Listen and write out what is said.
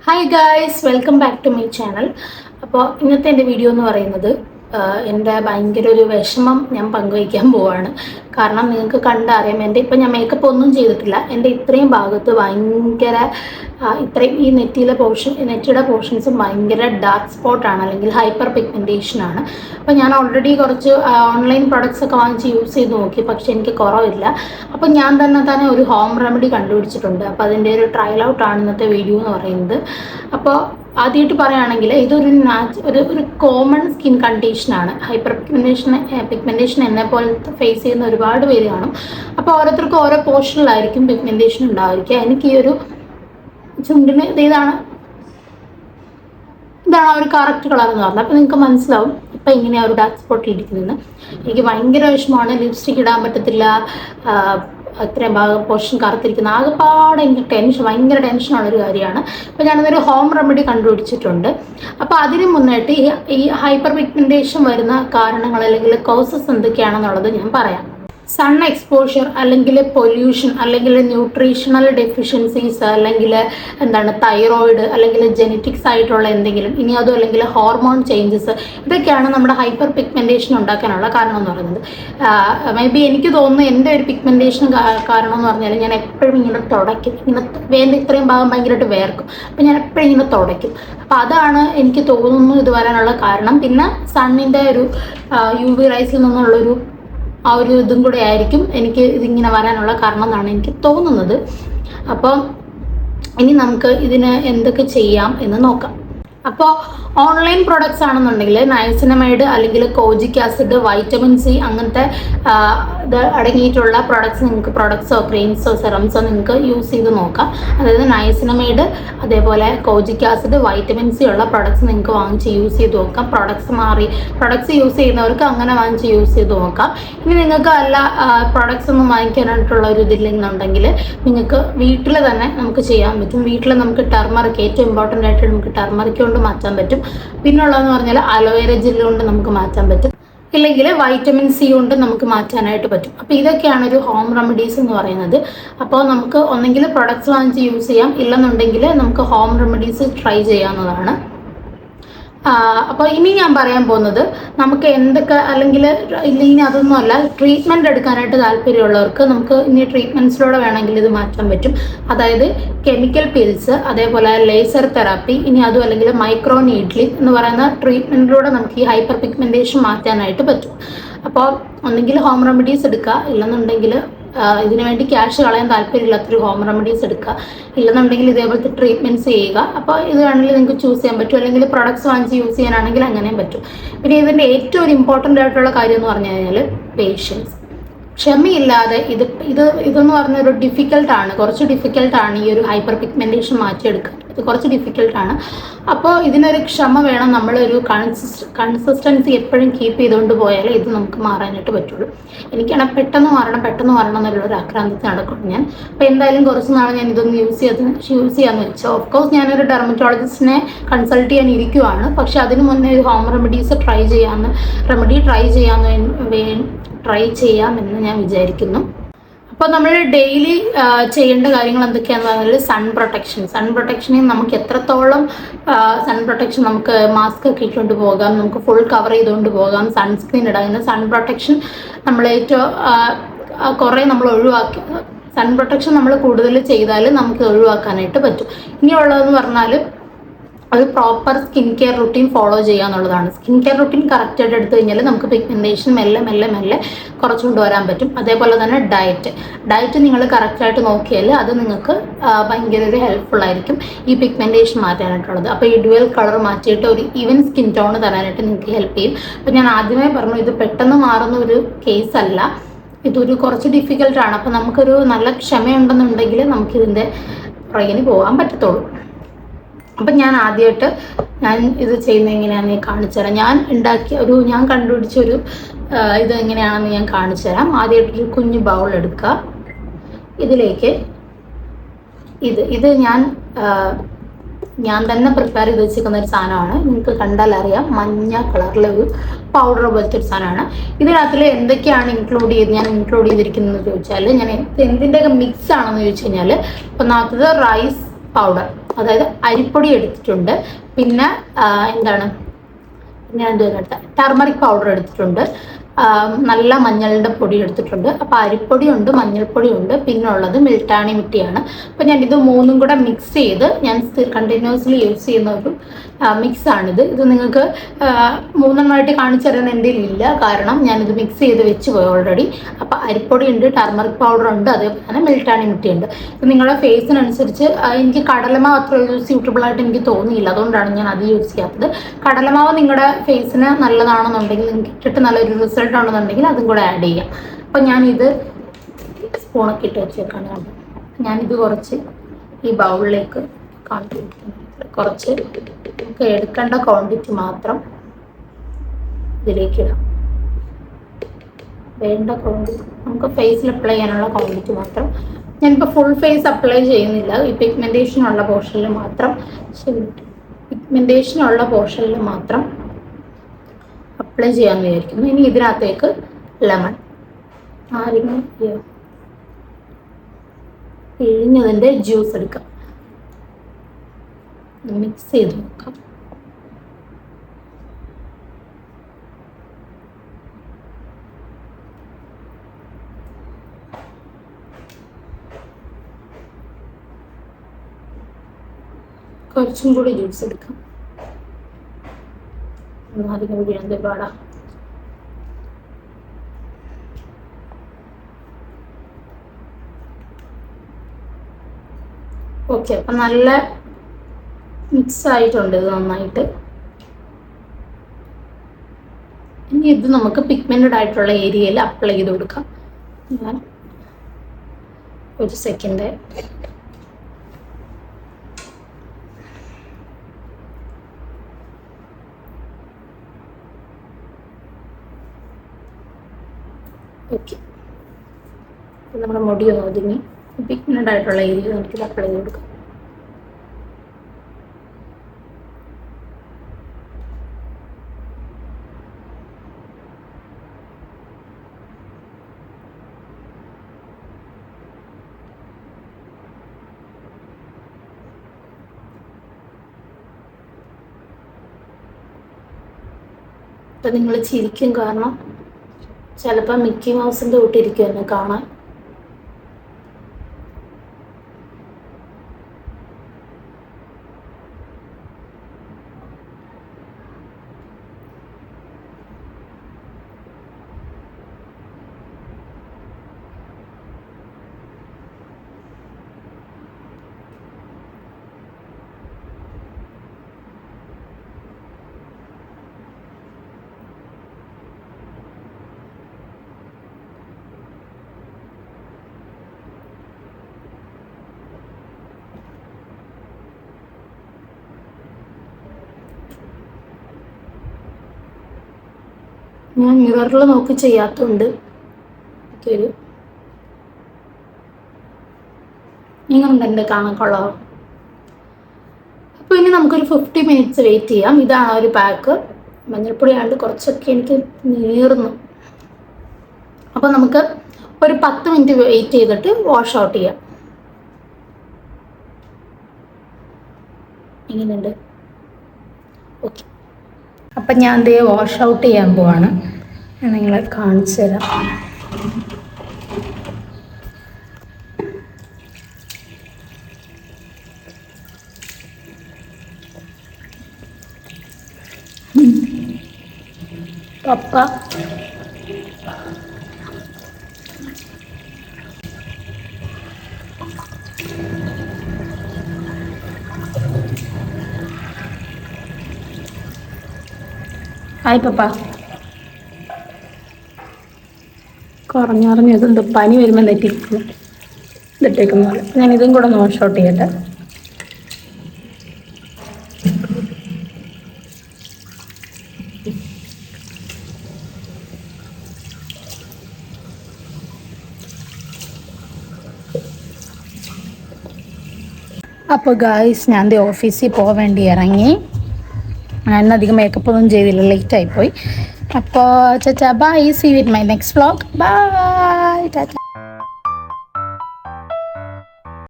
Hi guys, welcome back to my channel. അപ്പോൾ ഇന്നത്തെ എൻ്റെ വീഡിയോ എന്ന് പറയുന്നത് എൻ്റെ ഭയങ്കര ഒരു വിഷമം ഞാൻ പങ്കുവയ്ക്കാൻ പോവാണ്. കാരണം നിങ്ങൾക്ക് കണ്ടറിയാം, ഇപ്പം ഞാൻ മേക്കപ്പ് ഒന്നും ചെയ്തിട്ടില്ല. എൻ്റെ ഇത്രയും ഭാഗത്ത് ഭയങ്കര ഇത്രയും ഈ നെറ്റിയുടെ പോർഷൻസും ഭയങ്കര ഡാർക്ക് സ്പോട്ടാണ്, അല്ലെങ്കിൽ ഹൈപ്പർ പിഗ്മെൻറ്റേഷനാണ്. അപ്പോൾ ഞാൻ ഓൾറെഡി കുറച്ച് ഓൺലൈൻ പ്രൊഡക്ട്സ് ഒക്കെ വാങ്ങിച്ച് യൂസ് ചെയ്ത് നോക്കി, പക്ഷെ എനിക്ക് കുറവില്ല. അപ്പോൾ ഞാൻ തന്നെ ഒരു ഹോം റെമഡി കണ്ടുപിടിച്ചിട്ടുണ്ട്. അപ്പോൾ അതിൻ്റെ ഒരു ട്രയൽ ഔട്ടാണ് ഇന്നത്തെ വീഡിയോ എന്ന് പറയുന്നത്. അപ്പോൾ ആദ്യമായിട്ട് പറയുകയാണെങ്കിൽ ഇതൊരു കോമൺ സ്കിൻ കണ്ടീഷനാണ്. ഹൈപ്പർ പിഗ്മെൻറ്റേഷൻ എന്നെ പോലെ ഫേസ് ചെയ്യുന്ന ഒരുപാട് പേര് കാണും. അപ്പോൾ ഓരോരുത്തർക്കും ഓരോ പോർഷനിലായിരിക്കും പിഗ്മെൻറ്റേഷൻ ഉണ്ടായിരിക്കുക. എനിക്ക് ഈ ഒരു ചുണ്ടിന് ഇതാണ് ആ ഒരു കറക്റ്റ് കളർ എന്ന് പറഞ്ഞത്. അപ്പോൾ നിങ്ങൾക്ക് മനസ്സിലാവും ഇപ്പം ഇങ്ങനെയാണ് ഒരു ഡാർക്ക് സ്പോട്ട് ഇരിക്കുന്നതെന്ന്. എനിക്ക് ഭയങ്കര വിഷമമാണ്. ലിപ്സ്റ്റിക് ഇടാൻ പറ്റത്തില്ല, അത്രയും ഭാഗം പോർഷൻ കറുത്തിരിക്കുന്ന. ആകെപ്പാടെ എനിക്ക് ഭയങ്കര ടെൻഷനുള്ളൊരു കാര്യമാണ്. അപ്പോൾ ഞാനതൊരു ഹോം റെമഡി കണ്ടുപിടിച്ചിട്ടുണ്ട്. അപ്പോൾ അതിന് മുന്നായിട്ട് ഈ ഹൈപ്പർ പിഗ്മെൻറ്റേഷൻ വരുന്ന കാരണങ്ങൾ അല്ലെങ്കിൽ കോസസ് എന്തൊക്കെയാണെന്നുള്ളത് ഞാൻ പറയാം. സൺ എക്സ്പോഷർ, അല്ലെങ്കിൽ പൊല്യൂഷൻ, അല്ലെങ്കിൽ ന്യൂട്രീഷണൽ ഡെഫിഷ്യൻസീസ്, അല്ലെങ്കിൽ തൈറോയിഡ്, അല്ലെങ്കിൽ ജെനറ്റിക്സ് ആയിട്ടുള്ള എന്തെങ്കിലും, ഇനി അതും അല്ലെങ്കിൽ ഹോർമോൺ ചേഞ്ചസ്, ഇതൊക്കെയാണ് നമ്മുടെ ഹൈപ്പർ പിഗ്മെൻറ്റേഷൻ ഉണ്ടാക്കാനുള്ള കാരണം എന്ന് പറയുന്നത്. മേ ബി എനിക്ക് തോന്നുന്നു എൻ്റെ ഒരു പിഗ്മെൻറ്റേഷൻ കാരണം എന്ന് പറഞ്ഞാൽ ഞാൻ എപ്പോഴും ഇങ്ങനെ തുടയ്ക്കും. വേണ്ട ഇത്രയും ഭാഗം ഭയങ്കരമായിട്ട് വേർക്കും. അപ്പം ഞാൻ എപ്പോഴും ഇങ്ങനെ തുടയ്ക്കും. അപ്പോൾ അതാണ് എനിക്ക് തോന്നുന്നു ഇത് വരാനുള്ള കാരണം. പിന്നെ സണ്ണിൻ്റെ ഒരു UV റൈസിൽ നിന്നുള്ളൊരു ഒരു ഇതും കൂടെ ആയിരിക്കും എനിക്ക് ഇതിങ്ങനെ വരാനുള്ള കാരണം എന്നാണ് എനിക്ക് തോന്നുന്നത്. അപ്പം ഇനി നമുക്ക് ഇതിന് എന്തൊക്കെ ചെയ്യാം എന്ന് നോക്കാം. അപ്പോൾ ഓൺലൈൻ പ്രൊഡക്ട്സ് ആണെന്നുണ്ടെങ്കിൽ നയസിനമൈഡ്, അല്ലെങ്കിൽ കോജിക് ആസിഡ്, വൈറ്റമിൻ സി, അങ്ങനത്തെ ഇത് അടങ്ങിയിട്ടുള്ള പ്രൊഡക്ട്സോ ക്രീംസോ സെറംസോ നിങ്ങൾക്ക് യൂസ് ചെയ്ത് നോക്കാം. അതായത് നയസിനമൈഡ്, അതേപോലെ കോജിക് ആസിഡ്, വൈറ്റമിൻ സി ഉള്ള പ്രൊഡക്ട്സ് നിങ്ങൾക്ക് വാങ്ങിച്ച് യൂസ് ചെയ്ത് നോക്കാം. പ്രൊഡക്ട്സ് യൂസ് ചെയ്യുന്നവർക്ക് അങ്ങനെ വാങ്ങിച്ച് യൂസ് ചെയ്ത് നോക്കാം. ഇനി നിങ്ങൾക്ക് അല്ല പ്രൊഡക്ട്സ് ഒന്നും വാങ്ങിക്കാനായിട്ടുള്ള ഒരു ഇതില്ലെന്നുണ്ടെങ്കിൽ നിങ്ങൾക്ക് വീട്ടിൽ തന്നെ നമുക്ക് ചെയ്യാൻ പറ്റും. വീട്ടിൽ നമുക്ക് ടർമറിക്, ഏറ്റവും ഇമ്പോർട്ടൻ്റ് ആയിട്ട് നമുക്ക് ടർമറിക് കൊണ്ട് മാറ്റാൻ പറ്റും. പിന്നുള്ളതെന്ന് പറഞ്ഞാൽ അലോവേര ജെല്ല് കൊണ്ട് നമുക്ക് മാറ്റാൻ പറ്റും, ഇല്ലെങ്കിൽ വൈറ്റമിൻ സി കൊണ്ട് നമുക്ക് മാറ്റാനായിട്ട് പറ്റും. അപ്പോൾ ഇതൊക്കെയാണ് ഒരു ഹോം റെമഡീസ് എന്ന് പറയുന്നത്. അപ്പോൾ നമുക്ക് ഒന്നെങ്കിൽ പ്രൊഡക്ട്സ് വാങ്ങിച്ച് യൂസ് ചെയ്യാം, ഇല്ലെന്നുണ്ടെങ്കിൽ നമുക്ക് ഹോം റെമഡീസ് ട്രൈ ചെയ്യാവുന്നതാണ്. അപ്പോൾ ഇനി ഞാൻ പറയാൻ പോകുന്നത് നമുക്ക് എന്തൊക്കെ, അല്ലെങ്കിൽ ഇനി അതൊന്നുമല്ല, ട്രീറ്റ്മെൻറ്റ് എടുക്കാനായിട്ട് താല്പര്യമുള്ളവർക്ക് നമുക്ക് ഇനി ട്രീറ്റ്മെൻറ്റ്സിലൂടെ വേണമെങ്കിൽ ഇത് മാറ്റാൻ പറ്റും. അതായത് കെമിക്കൽ പിൽസ്, അതേപോലെ ലേസർ തെറാപ്പി, ഇനി അതും അല്ലെങ്കിൽ മൈക്രോ നീഡ്ലിംഗ് എന്ന് പറയുന്ന ട്രീറ്റ്മെൻറ്റിലൂടെ നമുക്ക് ഈ ഹൈപ്പർ പിഗ്മെൻറ്റേഷൻ മാറ്റാനായിട്ട് പറ്റും. അപ്പോൾ ഒന്നെങ്കിൽ ഹോം റെമഡീസ് എടുക്കുക, ഇല്ലെന്നുണ്ടെങ്കിൽ ഇതിനു വേണ്ടി ക്യാഷ് കളയാൻ താല്പര്യമില്ലാത്തൊരു ഹോം റെമഡീസ് എടുക്കുക, ഇല്ലെന്നുണ്ടെങ്കിൽ ഇതേപോലത്തെ ട്രീറ്റ്മെൻറ്റ്സ് ചെയ്യുക. അപ്പോൾ ഇത് വേണമെങ്കിൽ നിങ്ങൾക്ക് ചൂസ് ചെയ്യാൻ പറ്റും, അല്ലെങ്കിൽ പ്രൊഡക്ട്സ് വാങ്ങിച്ച് യൂസ് ചെയ്യാനാണെങ്കിൽ അങ്ങനെയും പറ്റും. പിന്നെ ഇതിൻ്റെ ഏറ്റവും ഒരു ഇമ്പോർട്ടൻ്റ് ആയിട്ടുള്ള കാര്യം എന്ന് പറഞ്ഞു കഴിഞ്ഞാൽ പേഷ്യൻസ്. ക്ഷമയില്ലാതെ ഇതെന്ന് പറഞ്ഞൊരു കുറച്ച് ഡിഫിക്കൽട്ടാണ് ഈ ഒരു ഹൈപ്പർ പിഗ്മെൻറ്റേഷൻ മാറ്റിയെടുക്കാൻ. ഇത് കുറച്ച് ഡിഫിക്കൽട്ടാണ്. അപ്പോൾ ഇതിനൊരു ക്ഷമ വേണം. നമ്മളൊരു കൺസിസ്റ്റൻസി എപ്പോഴും കീപ്പ് ചെയ്തുകൊണ്ട് പോയാലേ ഇത് നമുക്ക് മാറാനായിട്ട് പറ്റുള്ളൂ. എനിക്കാണെങ്കിൽ പെട്ടെന്ന് മാറണം എന്നുള്ളൊരു ആക്രാന്തത്തിൽ നടക്കും ഞാൻ. അപ്പോൾ എന്തായാലും കുറച്ച് നാൾ ഞാൻ ഇതൊന്ന് യൂസ് ചെയ്യാമെന്ന് വെച്ചു. ഓഫ്കോഴ്സ് ഞാനൊരു ഡെർമറ്റോളജിസ്റ്റിനെ കൺസൾട്ട് ചെയ്യാൻ ഇരിക്കുവാണ്. പക്ഷെ അതിന് മുന്നേ ഒരു ഹോം റെമഡീസ് ട്രൈ ചെയ്യാമെന്ന് ഞാൻ വിചാരിക്കുന്നു. അപ്പോൾ നമ്മൾ ഡെയിലി ചെയ്യേണ്ട കാര്യങ്ങൾ എന്തൊക്കെയാണെന്ന് പറഞ്ഞാൽ സൺ പ്രൊട്ടക്ഷനിൽ നമുക്ക് എത്രത്തോളം സൺ പ്രൊട്ടക്ഷൻ, നമുക്ക് മാസ്ക് ഒക്കെ ഇട്ടുകൊണ്ട് പോകാം, നമുക്ക് ഫുൾ കവർ ചെയ്തുകൊണ്ട് പോകാം, സൺസ്ക്രീൻ ഇടാം. സൺ പ്രൊട്ടക്ഷൻ നമ്മൾ കുറേ നമ്മൾ ഒഴിവാക്കി, സൺ പ്രൊട്ടക്ഷൻ നമ്മൾ കൂടുതൽ ചെയ്താൽ നമുക്ക് ഒഴിവാക്കാനായിട്ട് പറ്റും. ഇനിയുള്ളതെന്ന് പറഞ്ഞാൽ ഒരു proper skin care routine follow ചെയ്യുക എന്നുള്ളതാണ്. സ്കിൻ കെയർ റുട്ടീൻ കറക്റ്റായിട്ട് എടുത്തു കഴിഞ്ഞാൽ നമുക്ക് പിഗ്മെൻറ്റേഷൻ മെല്ലെ കുറച്ച് കൊണ്ടുവരാൻ പറ്റും. അതേപോലെ തന്നെ ഡയറ്റ് നിങ്ങൾ കറക്റ്റായിട്ട് നോക്കിയാൽ അത് നിങ്ങൾക്ക് ഭയങ്കര ഒരു ഹെൽപ്ഫുള്ളായിരിക്കും ഈ പിഗ്മെൻറ്റേഷൻ മാറ്റാനായിട്ടുള്ളത്. അപ്പോൾ ഈ ഡ്യുവൽ കളർ മാറ്റിയിട്ട് ഒരു ഈവൻ സ്കിൻ ടോൺ തരാനായിട്ട് നിങ്ങൾക്ക് ഹെൽപ്പ് ചെയ്യും. അപ്പോൾ ഞാൻ ആദ്യമേ പറഞ്ഞു, ഇത് പെട്ടെന്ന് മാറുന്ന ഒരു കേസല്ല, ഇതൊരു കുറച്ച് ഡിഫിക്കൽട്ടാണ്. അപ്പോൾ നമുക്കൊരു നല്ല ക്ഷമയുണ്ടെന്നുണ്ടെങ്കിൽ നമുക്കിതിൻ്റെ പുറകിന് പോകാൻ പറ്റത്തുള്ളൂ. അപ്പം ഞാൻ ആദ്യമായിട്ട് ഇത് ചെയ്യുന്നത് എങ്ങനെയാണെന്ന് കാണിച്ചു തരാം. ഞാൻ കണ്ടുപിടിച്ചൊരു ഇത് എങ്ങനെയാണെന്ന് ഞാൻ കാണിച്ചു തരാം. ആദ്യമായിട്ടൊരു കുഞ്ഞു ബൗൾ എടുക്കുക. ഇതിലേക്ക് ഇത് ഞാൻ തന്നെ പ്രിപ്പയർ ചെയ്ത് വെച്ചിരിക്കുന്ന ഒരു സാധനമാണ്. നിങ്ങൾക്ക് കണ്ടാൽ അറിയാം, മഞ്ഞ കളറിലൊരു പൗഡർ പോലത്തെ ഒരു സാധനമാണ്. ഇതിനകത്തിൽ എന്തൊക്കെയാണ് ഞാൻ ഇൻക്ലൂഡ് ചെയ്തിരിക്കുന്നതെന്ന് ചോദിച്ചാൽ, ഞാൻ എന്തിൻ്റെയൊക്കെ മിക്സ് ആണെന്ന് ചോദിച്ചു കഴിഞ്ഞാൽ, ഒന്നാമത്തത് റൈസ് പൗഡർ, അതായത് അരിപ്പൊടി എടുത്തിട്ടുണ്ട്, പിന്നെ എന്താണ് ഞാൻ എന്തുവരെ ടർമറിക് പൗഡർ എടുത്തിട്ടുണ്ട്, നല്ല മഞ്ഞളുടെ പൊടി എടുത്തിട്ടുണ്ട്. അപ്പോൾ അരിപ്പൊടി ഉണ്ട്, മഞ്ഞൾപ്പൊടി ഉണ്ട്, പിന്നെ ഉള്ളത് മിൽട്ടാണി മിട്ടിയാണ്. അപ്പോൾ ഞാൻ ഇത് മൂന്നും കൂടെ മിക്സ് ചെയ്ത് ഞാൻ കണ്ടിന്യൂസ്ലി യൂസ് ചെയ്യുന്ന ഒരു മിക്സാണിത്. ഇത് നിങ്ങൾക്ക് മൂന്നെണ്ണമായിട്ട് കാണിച്ചു തരാൻ എൻ്റെ ഇല്ല, കാരണം ഞാനിത് മിക്സ് ചെയ്ത് വെച്ച് പോയി ഓൾറെഡി. അപ്പോൾ അരിപ്പൊടി ഉണ്ട്, ടർമറിക് പൗഡർ ഉണ്ട്, അതേപോലെ തന്നെ മിൽട്ടാണി മിട്ടി ഉണ്ട്. ഇത് നിങ്ങളുടെ ഫേസിനനുസരിച്ച് എനിക്ക് കടലമാവ് അത്ര സ്യൂട്ടബിൾ ആയിട്ട് എനിക്ക് തോന്നിയില്ല, അതുകൊണ്ടാണ് ഞാൻ അത് യൂസ് ചെയ്യാത്തത്. കടലമാവ് നിങ്ങളുടെ ഫേസിന് നല്ലതാണെന്നുണ്ടെങ്കിൽ, നിങ്ങൾക്ക് ഇട്ടിട്ട് നല്ലൊരു റിസൾട്ട് ആണെന്നുണ്ടെങ്കിൽ അതും കൂടെ ആഡ് ചെയ്യാം. അപ്പം ഞാനിത് സ്പൂണൊക്കെ ഇട്ട് വെച്ചേക്കാണ്. ഞാനിത് കുറച്ച് ഈ ബൗളിലേക്ക് കുറച്ച് നമുക്ക് എടുക്കേണ്ട ക്വാണ്ടിറ്റി മാത്രം ഇതിലേക്ക് ഇടാം. വേണ്ട ക്വാണ്ടിറ്റി നമുക്ക് ഫേസിൽ അപ്ലൈ ചെയ്യാനുള്ള ക്വാണ്ടിറ്റി മാത്രം. ഞാനിപ്പോൾ ഫുൾ ഫേസ് അപ്ലൈ ചെയ്യുന്നില്ല, ഈ പിഗ്മെൻറ്റേഷനുള്ള പോർഷനിൽ മാത്രം അപ്ലൈ ചെയ്യാമെന്ന് വിചാരിക്കുന്നു. ഇനി ഇതിനകത്തേക്ക് ലെമൺ പിഴിഞ്ഞതിൻ്റെ ജ്യൂസ് എടുക്കാം, മിക്സ് ചെയ്ത് നോക്കാം. കുറച്ചും കൂടി ജ്യൂസ് എടുക്കാം. അധികം വീഴുന്നത് പാടാ. ഓക്കെ, അപ്പം നല്ല മിക്സ് ആയിട്ടുണ്ട് ഇത് നന്നായിട്ട്. ഇനി ഇത് നമുക്ക് പിഗ്മെന്റഡ് ആയിട്ടുള്ള ഏരിയയിൽ അപ്ലൈ ചെയ്ത് കൊടുക്കാം. ഞാൻ ഒരു സെക്കൻഡ് ഓക്കെ, നമ്മുടെ മുടി ഒന്ന് ഒതുങ്ങി പിഗ്മെന്റഡ് ആയിട്ടുള്ള ഏരിയ നമുക്കിത് അപ്ലൈ ചെയ്ത് കൊടുക്കാം. അപ്പം നിങ്ങൾ ചിരിക്കും, കാരണം ചിലപ്പോൾ മിക്കി മൗസിൻ്റെ കൂട്ടിരിക്കും എന്നെ കാണാൻ. ഞാൻ മിററിൽ നോക്കി ചെയ്യാത്തതുകൊണ്ട് ഒരു നിങ്ങളുണ്ട് എൻ്റെ കാണാൻ കൊള്ളാം. അപ്പോൾ ഇനി നമുക്കൊരു 50 മിനിറ്റ്സ് വെയിറ്റ് ചെയ്യാം. ഇതാണ് ഒരു പാക്ക്. മഞ്ഞൾപ്പൊടി ആയതുകൊണ്ട് കുറച്ചൊക്കെ എനിക്ക് നീറുന്നു. അപ്പോൾ നമുക്ക് ഒരു 10 മിനിറ്റ് വെയിറ്റ് ചെയ്തിട്ട് വാഷ് ഔട്ട് ചെയ്യാം. എങ്ങനെയുണ്ട്? ഓക്കെ, അപ്പം ഞാൻ ദേ വാഷ് ഔട്ട് ചെയ്യാൻ പോവാണ്. ഞാൻ നിങ്ങളെ കാണിച്ചു തരാം. പപ്പ ഹായ് പപ്പ. കുറഞ്ഞറിഞ്ഞു ഇതെന്ത് പനി വരുമ്പോൾ ഇതിട്ടേക്കുന്ന പോലെ. ഞാൻ ഇതും കൂടെ ഒന്ന് വാഷ് ഔട്ട് ചെയ്യട്ടെ. അപ്പോൾ ഗായ്സ്, ഞാൻ ഓഫീസിൽ പോകാൻ വേണ്ടി ഇറങ്ങി. ഞാൻ അധികം മേക്കപ്പ് ഒന്നും ചെയ്തില്ല, ലേറ്റ് ആയിപ്പോയി. അപ്പോൾ bye, see you with my next vlog. Bye, Tata.